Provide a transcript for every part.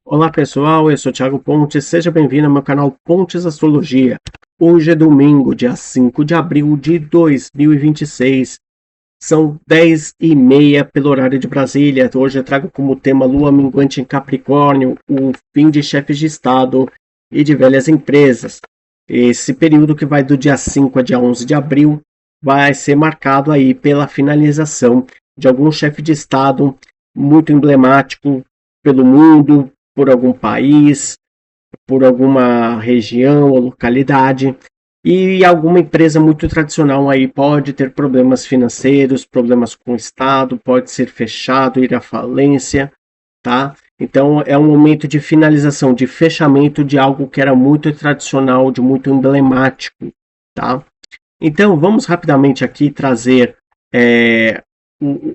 Olá pessoal, eu sou Thiago Pontes, seja bem-vindo ao meu canal Pontes Astrologia. Hoje é domingo, dia 5 de abril de 2026, são 10h30 pelo horário de Brasília. Hoje eu trago como tema Lua Minguante em Capricórnio, o fim de chefes de Estado e de velhas empresas. Esse período que vai do dia 5 a dia 11 de abril vai ser marcado aí pela finalização de algum chefe de Estado muito emblemático pelo mundo, por algum país, por alguma região ou localidade, e alguma empresa muito tradicional aí pode ter problemas financeiros, problemas com o Estado, pode ser fechado, ir à falência, tá? Então é um momento de finalização, de fechamento de algo que era muito tradicional, de muito emblemático, tá? Então vamos rapidamente aqui trazer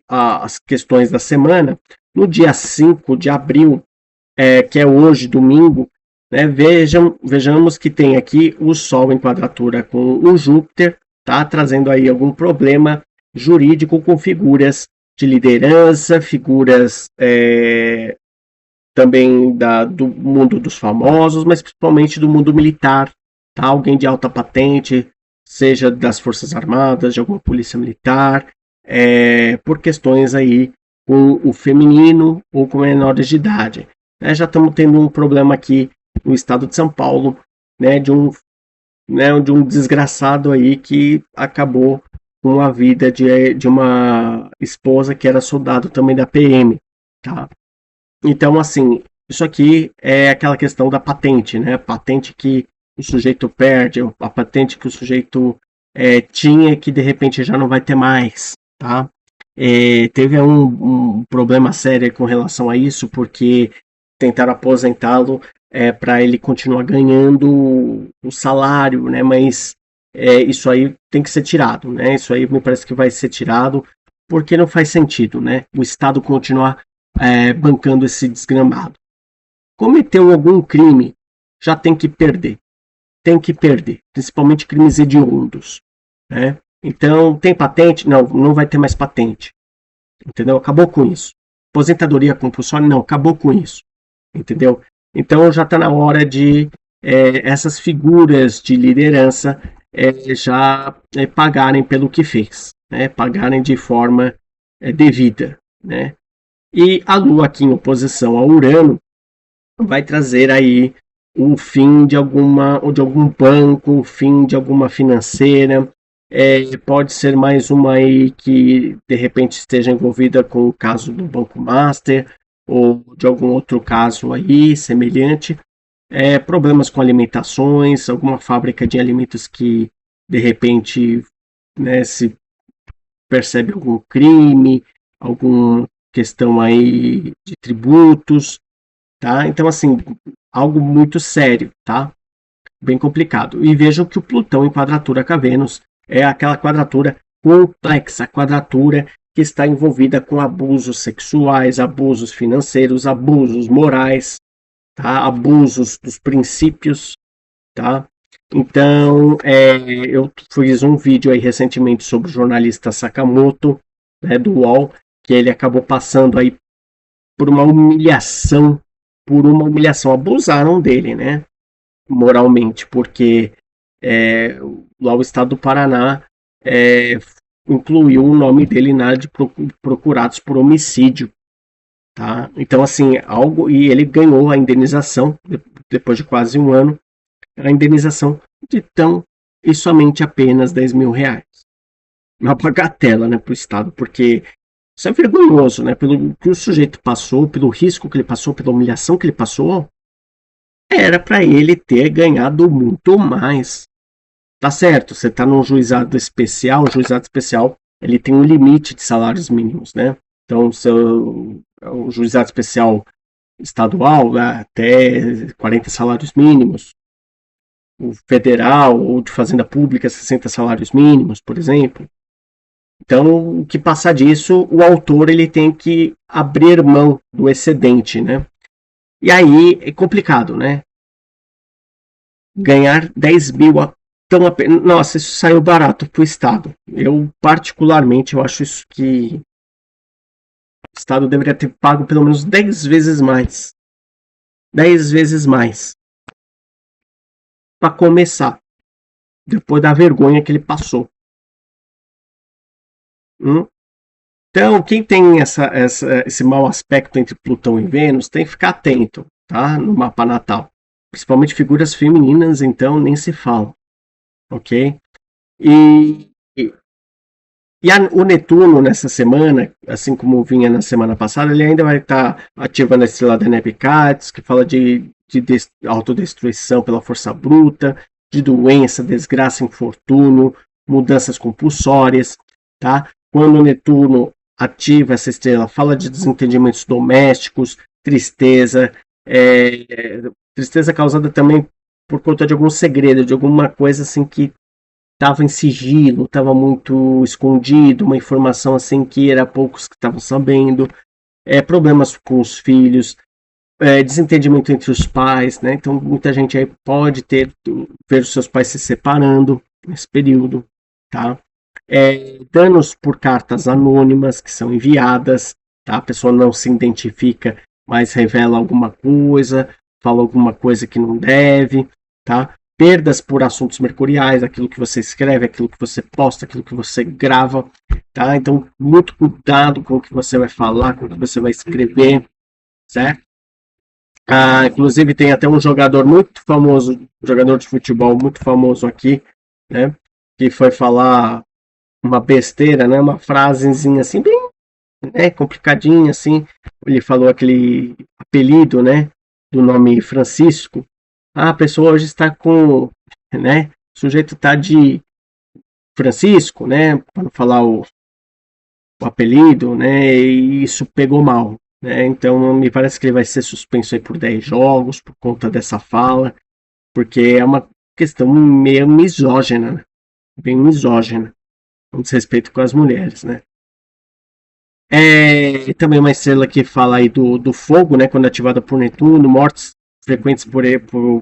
as questões da semana. No dia 5 de abril, que é hoje, domingo, né, vejamos que tem aqui o Sol em quadratura com o Júpiter, tá? Trazendo aí algum problema jurídico com figuras de liderança, figuras também do mundo dos famosos, mas principalmente do mundo militar, tá? Alguém de alta patente, seja das Forças Armadas, de alguma polícia militar, por questões aí com o feminino ou com menores de idade. Já estamos tendo um problema aqui no estado de São Paulo, de um desgraçado aí que acabou com a vida de uma esposa que era soldado também da PM, tá? Então, assim, isso aqui é aquela questão da patente, né? A patente que o sujeito perde, a patente que o sujeito tinha que de repente já não vai ter mais, tá? Teve um problema sério com relação a isso, porque tentaram aposentá-lo para ele continuar ganhando o salário, né? Mas isso aí tem que ser tirado, né? Isso aí me parece que vai ser tirado, porque não faz sentido, né? O Estado continuar bancando esse desgramado. Cometeu algum crime, já tem que perder. Tem que perder, principalmente crimes hediondos, né? Então, tem patente? Não, não vai ter mais patente. Entendeu? Acabou com isso. Aposentadoria compulsória? Não, acabou com isso. Entendeu? Então já está na hora de essas figuras de liderança já pagarem pelo que fez, né? Pagarem de forma devida, né? E a Lua aqui em oposição a Urano vai trazer aí o fim de algum banco, o fim de alguma financeira. Pode ser mais uma aí que de repente esteja envolvida com o caso do Banco Master ou de algum outro caso aí semelhante. Problemas com alimentações, alguma fábrica de alimentos que de repente, né, se percebe algum crime, alguma questão aí de tributos, tá? Então, assim, algo muito sério, tá? Bem complicado. E vejam que o Plutão em quadratura com a Vênus é aquela quadratura complexa, quadratura que está envolvida com abusos sexuais, abusos financeiros, abusos morais, tá? Abusos dos princípios, tá? Então, eu fiz um vídeo aí recentemente sobre o jornalista Sakamoto, né, do UOL, que ele acabou passando aí por uma humilhação, abusaram dele, né, moralmente, porque lá o estado do Paraná incluiu o nome dele na área de procurados por homicídio, tá? Então, assim, e ele ganhou a indenização, depois de quase um ano, a indenização de tão e somente apenas R$ 10.000. Uma bagatela, né, para o Estado, porque isso é vergonhoso, né? Pelo que o sujeito passou, pelo risco que ele passou, pela humilhação que ele passou, era para ele ter ganhado muito mais. Tá certo, você está num juizado especial, o juizado especial ele tem um limite de salários mínimos, né? Então, o juizado especial estadual, né, até 40 salários mínimos, o federal ou de fazenda pública 60 salários mínimos, por exemplo. Então, o que passar disso, o autor ele tem que abrir mão do excedente, né? E aí é complicado, né? Ganhar 10.000 tão apenas. Nossa, isso saiu barato para o Estado. Eu, particularmente, eu acho isso que o Estado deveria ter pago pelo menos 10 vezes mais. 10 vezes mais. Para começar, depois da vergonha que ele passou. Então, quem tem esse mau aspecto entre Plutão e Vênus tem que ficar atento, tá? No mapa natal. Principalmente figuras femininas, então nem se fala, ok? O Netuno, nessa semana, assim como vinha na semana passada, ele ainda vai estar ativando a estrela da Nepicates, que fala de autodestruição pela força bruta, de doença, desgraça, infortúnio, mudanças compulsórias, tá? Quando o Netuno ativa essa estrela, fala de desentendimentos domésticos, tristeza, tristeza causada também por conta de algum segredo, de alguma coisa assim que estava em sigilo, estava muito escondido, uma informação assim que era poucos que estavam sabendo, problemas com os filhos, desentendimento entre os pais, né? Então muita gente aí pode ver os seus pais se separando nesse período, tá? Danos por cartas anônimas que são enviadas, tá? A pessoa não se identifica, mas revela alguma coisa, fala alguma coisa que não deve, tá? Perdas por assuntos mercuriais, aquilo que você escreve, aquilo que você posta, aquilo que você grava, tá? Então, muito cuidado com o que você vai falar, com o que você vai escrever, certo? Inclusive, tem até um jogador muito famoso, um jogador de futebol muito famoso aqui, né? Que foi falar uma besteira, né? Uma frasezinha assim, bem, né, complicadinha, assim. Ele falou aquele apelido, né? Do nome Francisco. A pessoa hoje está com, né? O sujeito está de Francisco, né? Para não falar o apelido, né? E isso pegou mal, né? Então me parece que ele vai ser suspenso aí por 10 jogos por conta dessa fala, porque é uma questão meio misógina, né? Bem misógina, um desrespeito com as mulheres, né? Também uma estrela que fala aí do fogo, né? Quando ativada por Netuno, mortes frequentes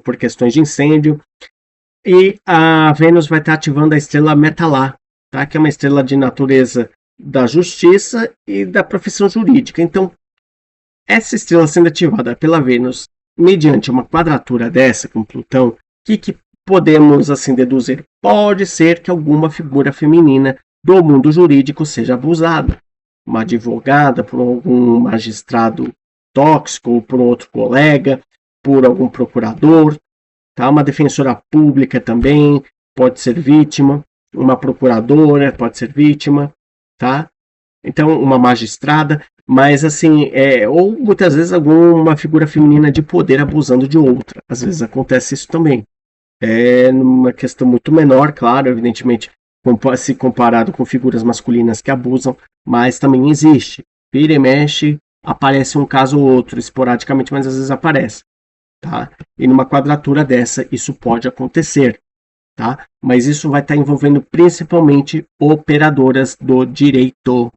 por questões de incêndio. E a Vênus vai estar ativando a estrela Metalá, tá? Que é uma estrela de natureza da justiça e da profissão jurídica. Então, essa estrela sendo ativada pela Vênus mediante uma quadratura dessa com Plutão, o que podemos assim deduzir? Pode ser que alguma figura feminina do mundo jurídico seja abusada. Uma advogada por algum magistrado tóxico, ou por outro colega, por algum procurador, tá? Uma defensora pública também pode ser vítima, uma procuradora pode ser vítima, tá? Então, uma magistrada, mas assim, ou muitas vezes alguma figura feminina de poder abusando de outra. Às vezes acontece isso também. É uma questão muito menor, claro, evidentemente, se comparado com figuras masculinas que abusam, mas também existe. Vira e mexe, aparece um caso ou outro, esporadicamente, mas às vezes aparece. Tá? E numa quadratura dessa, isso pode acontecer. Tá? Mas isso vai estar envolvendo principalmente operadoras do direito.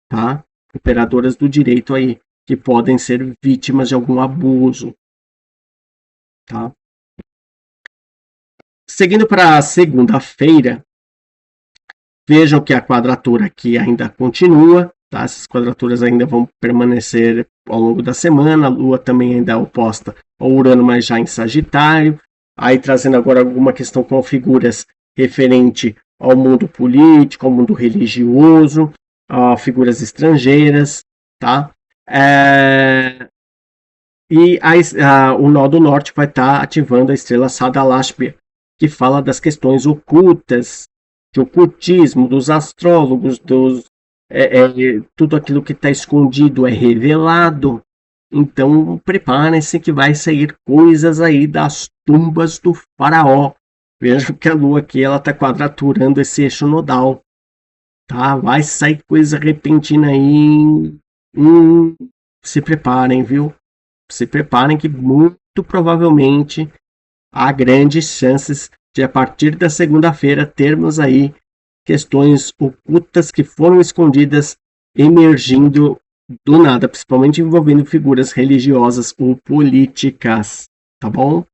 Tá? Operadoras do direito aí, que podem ser vítimas de algum abuso. Tá? Seguindo para a segunda-feira, vejam que a quadratura aqui ainda continua, tá? Essas quadraturas ainda vão permanecer ao longo da semana, a Lua também ainda é oposta ao Urano, mas já em Sagitário, aí trazendo agora alguma questão com figuras referente ao mundo político, ao mundo religioso, a figuras estrangeiras, tá? E o nó do norte vai estar ativando a estrela Sadalashpia, que fala das questões ocultas, de ocultismo, dos astrólogos, tudo aquilo que está escondido é revelado. Então preparem-se que vai sair coisas aí das tumbas do faraó. Vejam que a Lua aqui ela está quadraturando esse eixo nodal. Tá? Vai sair coisa repentina aí. Se preparem, viu? Se preparem que muito provavelmente há grandes chances de a partir da segunda-feira termos aí questões ocultas que foram escondidas emergindo do nada, principalmente envolvendo figuras religiosas ou políticas, tá bom?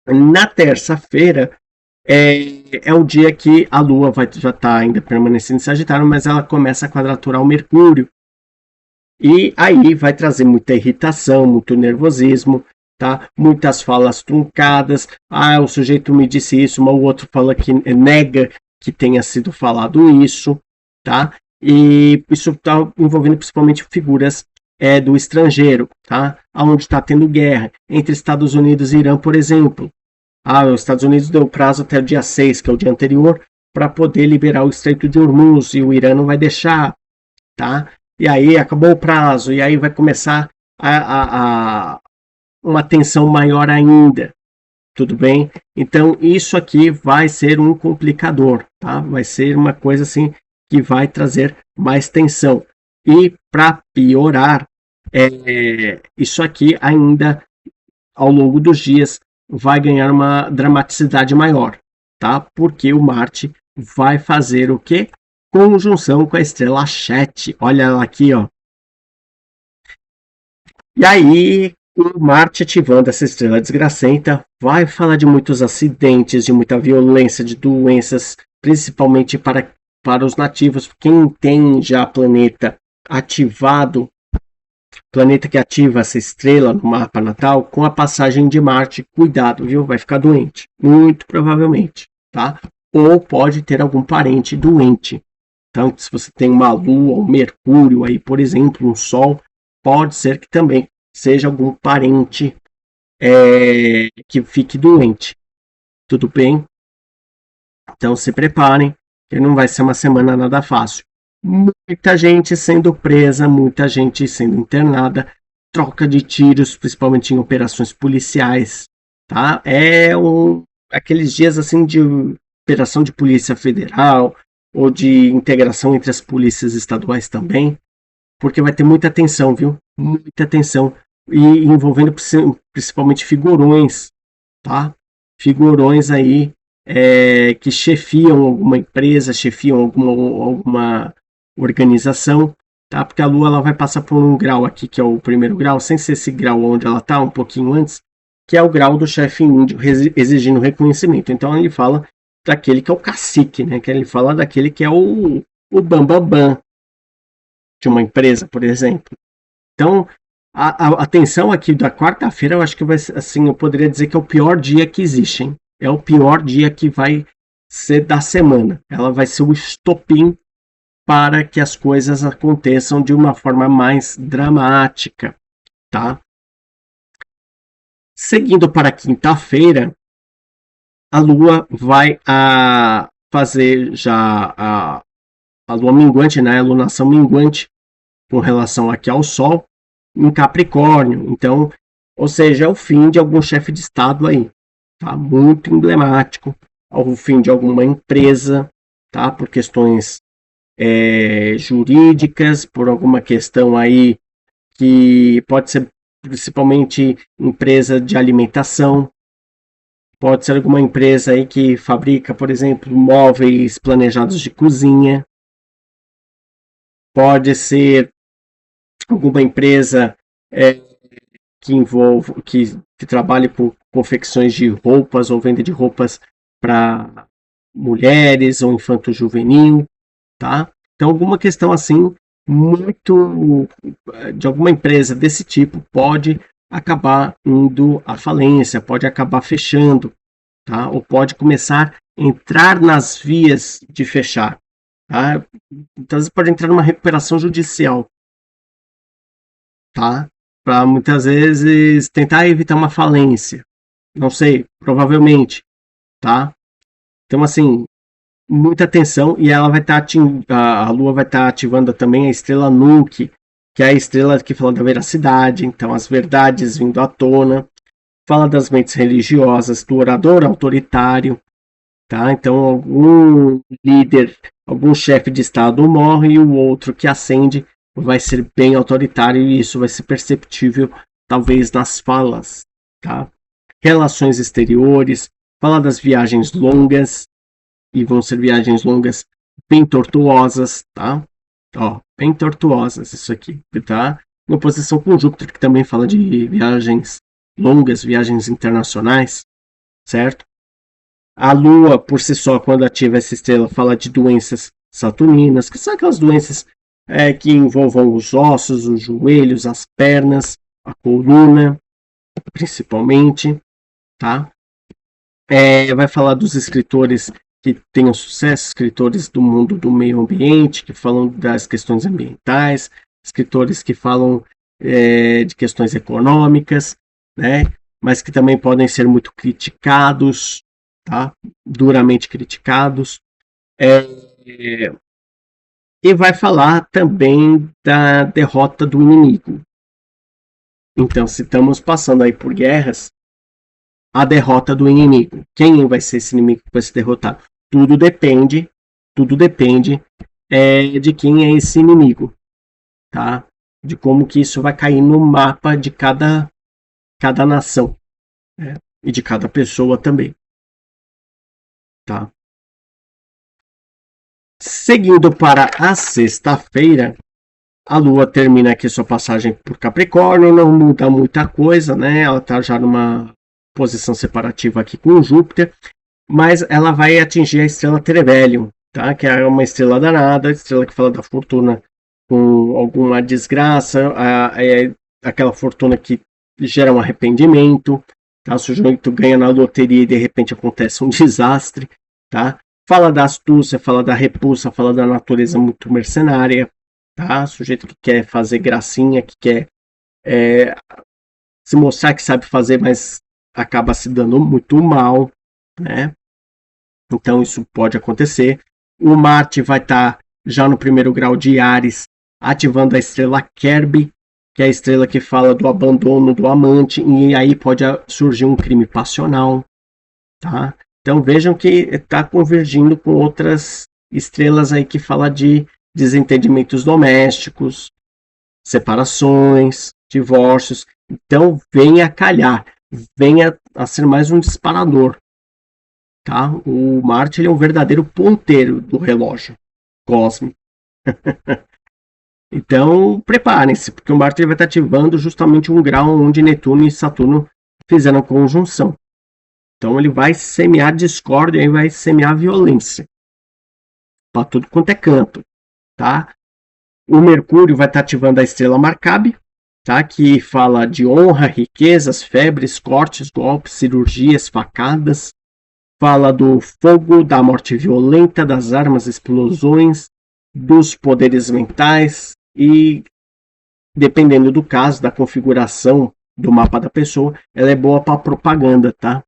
Na terça-feira é o dia que a Lua já está ainda permanecendo em Sagitário, mas ela começa a quadraturar o Mercúrio. E aí vai trazer muita irritação, muito nervosismo, tá? Muitas falas truncadas. Ah, o sujeito me disse isso, mas o outro fala que nega que tenha sido falado isso, tá? E isso está envolvendo principalmente figuras do estrangeiro, tá? Onde está tendo guerra entre Estados Unidos e Irã, por exemplo. Os Estados Unidos deu prazo até o dia 6, que é o dia anterior, para poder liberar o Estreito de Hormuz, e o Irã não vai deixar, tá? E aí acabou o prazo, e aí vai começar uma tensão maior ainda, tudo bem? Então isso aqui vai ser um complicador, tá? Vai ser uma coisa assim que vai trazer mais tensão. E para piorar, isso aqui ainda ao longo dos dias vai ganhar uma dramaticidade maior, tá? Porque o Marte vai fazer o quê? Conjunção com a estrela Chet. Olha ela aqui, ó. E aí, o Marte ativando essa estrela desgracenta vai falar de muitos acidentes, de muita violência, de doenças, principalmente para os nativos. Quem tem já planeta ativado, planeta que ativa essa estrela no mapa natal, com a passagem de Marte, cuidado, viu? Vai ficar doente, muito provavelmente, tá? Ou pode ter algum parente doente. Então, se você tem uma Lua, um Mercúrio aí, por exemplo, um Sol, pode ser que também seja algum parente que fique doente. Tudo bem? Então se preparem, que não vai ser uma semana nada fácil. Muita gente sendo presa, muita gente sendo internada, troca de tiros, principalmente em operações policiais, tá? Aqueles dias assim de operação de polícia federal ou de integração entre as polícias estaduais também, porque vai ter muita tensão, viu? Muita tensão e envolvendo principalmente figurões, tá? Figurões aí que chefiam alguma empresa, chefiam alguma organização, tá? Porque a Lua ela vai passar por um grau aqui, que é o primeiro grau, sem ser esse grau onde ela está, um pouquinho antes, que é o grau do chefe índio exigindo reconhecimento. Então ele fala daquele que é o cacique, né? Que ele fala daquele que é o bambambam de uma empresa, por exemplo. Então, a tensão aqui da quarta-feira, eu acho que vai ser, assim, eu poderia dizer que é o pior dia que existe, hein? É o pior dia que vai ser da semana. Ela vai ser o estopim para que as coisas aconteçam de uma forma mais dramática, tá? Seguindo para quinta-feira, a Lua vai fazer já a Lua minguante, né? A lunação minguante com relação aqui ao Sol em Capricórnio. Então, ou seja, é o fim de algum chefe de Estado aí, tá? Muito emblemático, ao fim de alguma empresa, tá? Por questões jurídicas, por alguma questão aí que pode ser principalmente empresa de alimentação, pode ser alguma empresa aí que fabrica, por exemplo, móveis planejados de cozinha, pode ser alguma empresa que trabalhe com confecções de roupas ou venda de roupas para mulheres ou infanto-juvenil, tá? Então alguma questão assim muito de alguma empresa desse tipo pode acabar indo à falência, pode acabar fechando, tá? Ou pode começar a entrar nas vias de fechar, tá? Então, pode entrar numa recuperação judicial, tá? Para muitas vezes tentar evitar uma falência. Não sei, provavelmente, tá? Então, assim, muita atenção e ela vai estar a Lua vai estar ativando também a estrela Nunc, que é a estrela que fala da veracidade, então as verdades vindo à tona, fala das mentes religiosas, do orador autoritário, tá? Então algum líder, algum chefe de estado morre e o outro que ascende vai ser bem autoritário e isso vai ser perceptível talvez nas falas, tá? Relações exteriores, fala das viagens longas, e vão ser viagens longas bem tortuosas, tá? Ó, bem tortuosas isso aqui, tá? Em oposição com Júpiter, que também fala de viagens longas, viagens internacionais, certo? A Lua, por si só, quando ativa essa estrela, fala de doenças saturninas, que são aquelas doenças que envolvam os ossos, os joelhos, as pernas, a coluna, principalmente, tá? Vai falar dos escritores que tenham sucesso, escritores do mundo do meio ambiente, que falam das questões ambientais, escritores que falam de questões econômicas, né? Mas que também podem ser muito criticados, tá? Duramente criticados. E vai falar também da derrota do inimigo. Então, se estamos passando aí por guerras, a derrota do inimigo. Quem vai ser esse inimigo que vai ser derrotado? Tudo depende de quem é esse inimigo, tá? De como que isso vai cair no mapa de cada nação, né? E de cada pessoa também, tá? Seguindo para a sexta-feira, a Lua termina aqui sua passagem por Capricórnio, não muda muita coisa, né? Ela está já numa posição separativa aqui com Júpiter, mas ela vai atingir a estrela Terebelium, tá? Que é uma estrela danada, estrela que fala da fortuna com alguma desgraça, aquela fortuna que gera um arrependimento, tá? O sujeito ganha na loteria e de repente acontece um desastre, tá? Fala da astúcia, fala da repulsa, fala da natureza muito mercenária, tá? Sujeito que quer fazer gracinha, que quer se mostrar que sabe fazer, mas acaba se dando muito mal, né? Então isso pode acontecer. O Marte vai estar já no primeiro grau de Áries, ativando a estrela Kerbe, que é a estrela que fala do abandono do amante, e aí pode surgir um crime passional, tá? Então vejam que está convergindo com outras estrelas aí que fala de desentendimentos domésticos, separações, divórcios. Então venha a calhar, venha a ser mais um disparador, tá? O Marte ele é um verdadeiro ponteiro do relógio cósmico. Então preparem-se, porque o Marte vai estar ativando justamente um grau onde Netuno e Saturno fizeram conjunção. Então ele vai semear discórdia e vai semear violência para tudo quanto é canto, tá? O Mercúrio vai estar ativando a estrela Marcabe, tá? Que fala de honra, riquezas, febres, cortes, golpes, cirurgias, facadas. Fala do fogo, da morte violenta, das armas, explosões, dos poderes mentais e, dependendo do caso, da configuração do mapa da pessoa, ela é boa para propaganda, tá?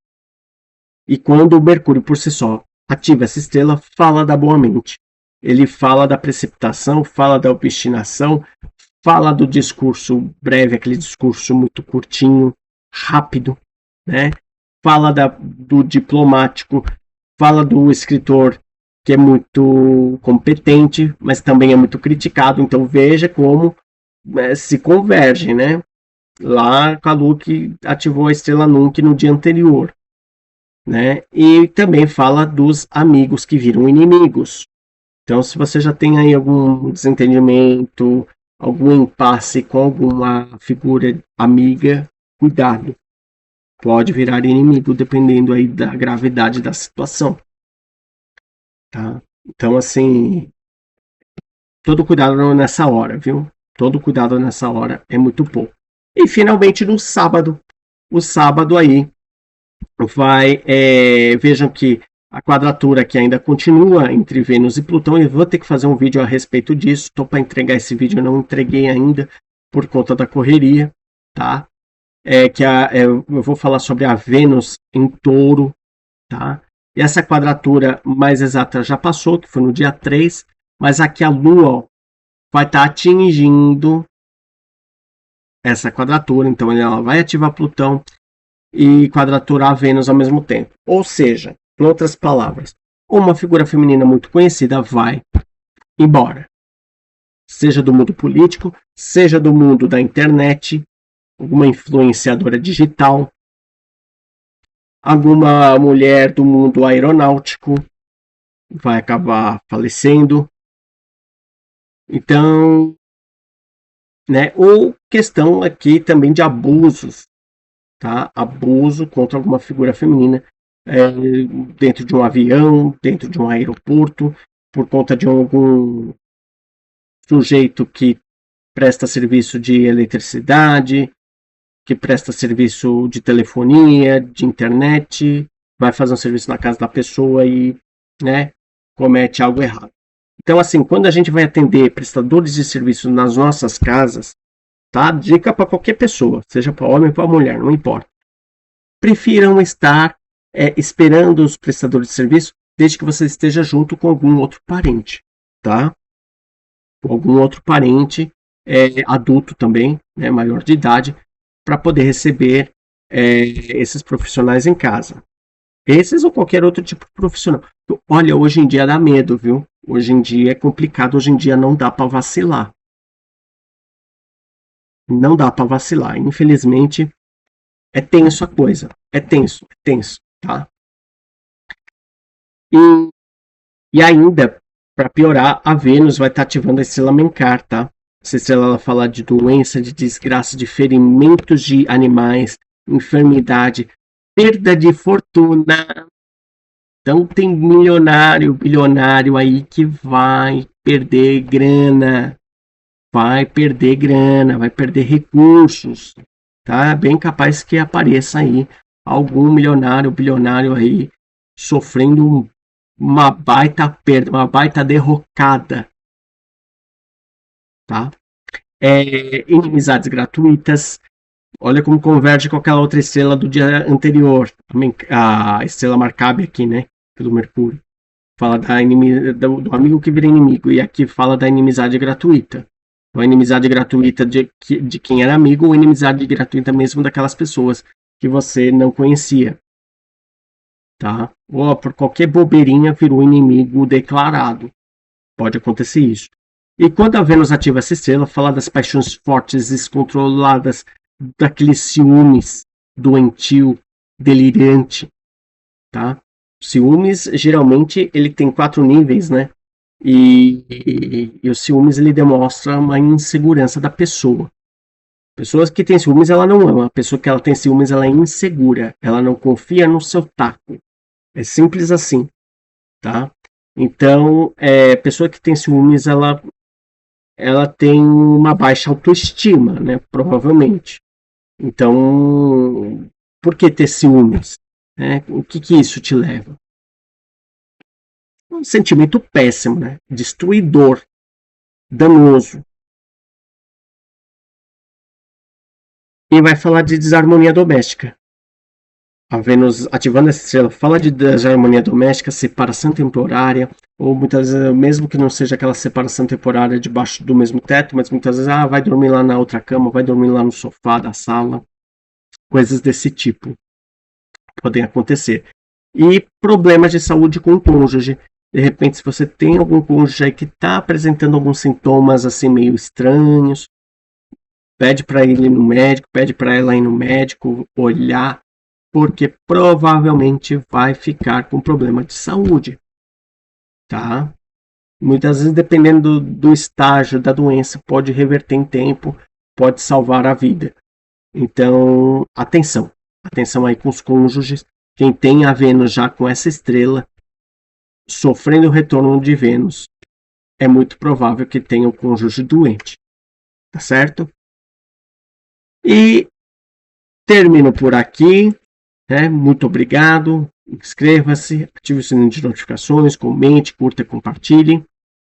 E quando o Mercúrio por si só ativa essa estrela, fala da boa mente. Ele fala da precipitação, fala da obstinação, fala do discurso breve, aquele discurso muito curtinho, rápido, né? Fala do diplomático, fala do escritor que é muito competente, mas também é muito criticado. Então veja como se converge, né? Lá com a Lua que ativou a estrela Nunc no dia anterior, né? E também fala dos amigos que viram inimigos. Então, se você já tem aí algum desentendimento, algum impasse com alguma figura amiga, cuidado. Pode virar inimigo dependendo aí da gravidade da situação, tá? Então, assim, todo cuidado nessa hora, viu? Todo cuidado nessa hora é muito pouco. E finalmente no sábado, o sábado aí vai, vejam que a quadratura que ainda continua entre Vênus e Plutão, eu vou ter que fazer um vídeo a respeito disso, estou para entregar esse vídeo, eu não entreguei ainda por conta da correria, tá? Eu vou falar sobre a Vênus em Touro, tá? E essa quadratura mais exata já passou, que foi no dia 3, mas aqui a Lua ó, vai estar atingindo essa quadratura, então ela vai ativar Plutão e quadraturar a Vênus ao mesmo tempo. Ou seja, em outras palavras, uma figura feminina muito conhecida vai embora. Seja do mundo político, seja do mundo da internet, alguma influenciadora digital, alguma mulher do mundo aeronáutico vai acabar falecendo. Então, né, ou questão aqui também de abusos, tá? Abuso contra alguma figura feminina dentro de um avião, dentro de um aeroporto, por conta de algum sujeito que presta serviço de eletricidade, que presta serviço de telefonia, de internet, vai fazer um serviço na casa da pessoa e, né, comete algo errado. Então, assim, quando a gente vai atender prestadores de serviço nas nossas casas, tá? Dica para qualquer pessoa, seja para homem ou para mulher, não importa. Prefiram estar esperando os prestadores de serviço desde que você esteja junto com algum outro parente, tá? Algum outro parente adulto também, né, maior de idade, para poder receber esses profissionais em casa. Esses ou qualquer outro tipo de profissional. Olha, hoje em dia dá medo, viu? Hoje em dia é complicado, hoje em dia não dá para vacilar. Não dá para vacilar. Infelizmente, é tenso a coisa. É tenso, tá? E ainda, para piorar, a Vênus vai estar ativando a estrela Menkar, tá? Essa estrela ela fala de doença, de desgraça, de ferimentos de animais, enfermidade, perda de fortuna. Então tem milionário, bilionário aí que vai perder grana, vai perder recursos, tá? Bem capaz que apareça aí algum milionário, bilionário aí sofrendo uma baita perda, uma baita derrocada, tá? Inimizades gratuitas. Olha como converge com aquela outra estrela do dia anterior, a estrela Marcabe aqui, né? Do Mercúrio. Fala do amigo que vira inimigo. E aqui fala da inimizade gratuita. Então, a inimizade gratuita de quem era amigo ou inimizade gratuita mesmo daquelas pessoas que você não conhecia. Tá? Ou por qualquer bobeirinha virou inimigo declarado. Pode acontecer isso. E quando a Vênus ativa essa estrela, fala das paixões fortes, descontroladas, daqueles ciúmes doentio, delirante, tá? Ciúmes, geralmente, ele tem 4 níveis, né? E o ciúmes, ele demonstra uma insegurança da pessoa. Pessoas que têm ciúmes, ela não ama. A pessoa que ela tem ciúmes, ela é insegura. Ela não confia no seu taco. É simples assim, tá? Então, pessoa que tem ciúmes, ela tem uma baixa autoestima, né? Provavelmente. Então, por que ter ciúmes? O que isso te leva? Um sentimento péssimo, né? Destruidor, danoso. E vai falar de desarmonia doméstica. A Vênus ativando essa estrela fala de desarmonia doméstica, separação temporária, ou muitas vezes, mesmo que não seja aquela separação temporária debaixo do mesmo teto, mas muitas vezes, vai dormir lá na outra cama, vai dormir lá no sofá da sala. Coisas desse tipo podem acontecer. E problemas de saúde com o cônjuge. De repente, se você tem algum cônjuge aí que está apresentando alguns sintomas assim meio estranhos, pede para ele ir no médico, pede para ela ir no médico, olhar, porque provavelmente vai ficar com problema de saúde, tá? Muitas vezes, dependendo do estágio da doença, pode reverter em tempo, pode salvar a vida. Então, atenção aí com os cônjuges. Quem tem a Vênus já com essa estrela, sofrendo o retorno de Vênus, é muito provável que tenha um cônjuge doente, tá certo? E termino por aqui, né? Muito obrigado, inscreva-se, ative o sininho de notificações, comente, curta e compartilhe,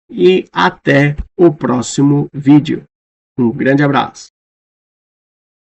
e até o próximo vídeo. Um grande abraço.